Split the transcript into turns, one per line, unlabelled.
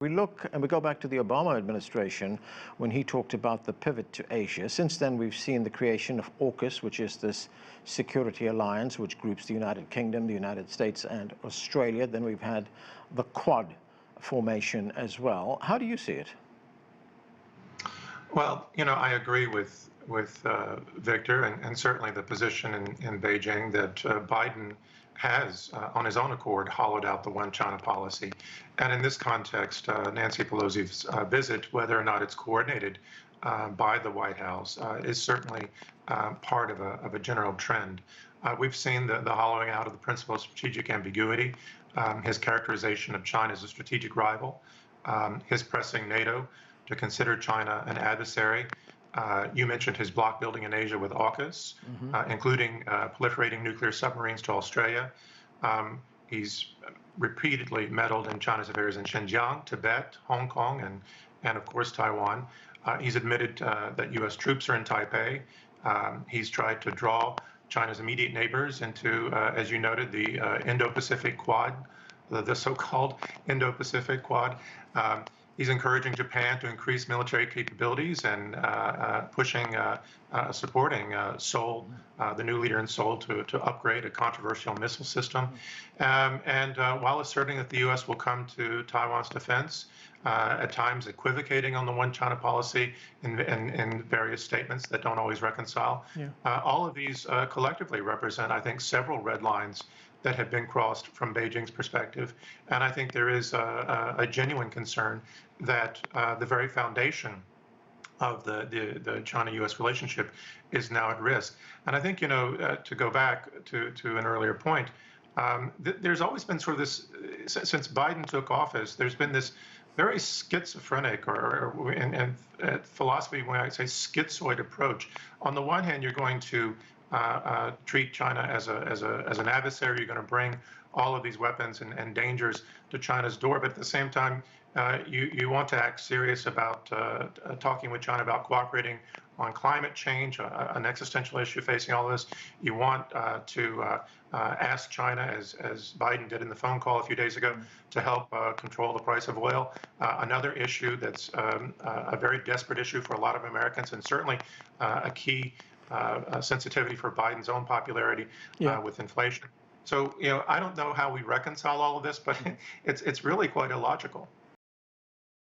We look and we go back to the Obama administration when he talked about the pivot to Asia. Since then, we've seen the creation of AUKUS, which is this security alliance which groups the United Kingdom, the United States, and Australia. Then we've had the Quad formation as well. How do you see it?
Well, I agree with Victor, and certainly the position in Beijing that Biden has, on his own accord, hollowed out the one China policy. And in this context, Nancy Pelosi's visit, whether or not it's coordinated by the White House, is certainly part of a general trend. We've seen the hollowing out of the principle of strategic ambiguity, his characterization of China as a strategic rival, his pressing NATO to consider China an adversary. You mentioned his bloc building in Asia with AUKUS, including proliferating nuclear submarines to Australia. He's repeatedly meddled in China's affairs in Xinjiang, Tibet, Hong Kong, and of course Taiwan. He's admitted that U.S. troops are in Taipei. He's tried to draw China's immediate neighbors into, as you noted, the Indo-Pacific Quad, the so-called Indo-Pacific Quad. He's encouraging Japan to increase military capabilities and supporting Seoul, the new leader in Seoul, to upgrade a controversial missile system. While asserting that the U.S. will come to Taiwan's defense, at times equivocating on the one China policy in various statements that don't always reconcile. Yeah. All of these collectively represent, I think, several red lines that have been crossed from Beijing's perspective. And I think there is a genuine concern that the very foundation of the China-U.S. relationship is now at risk. And I think, to go back to an earlier point, there's always been sort of this, since Biden took office, there's been this very schizophrenic and philosophy, when I say schizoid approach. On the one hand, you're going to treat China as an adversary. You're going to bring all of these weapons and dangers to China's door, but at the same time, you want to act serious about talking with China about cooperating on climate change, an existential issue facing all of us. You want to ask China, as Biden did in the phone call a few days ago, to help control the price of oil. Another issue that's a very desperate issue for a lot of Americans, and certainly a key sensitivity for Biden's own popularity with inflation. So, I don't know how we reconcile all of this, but it's really quite illogical.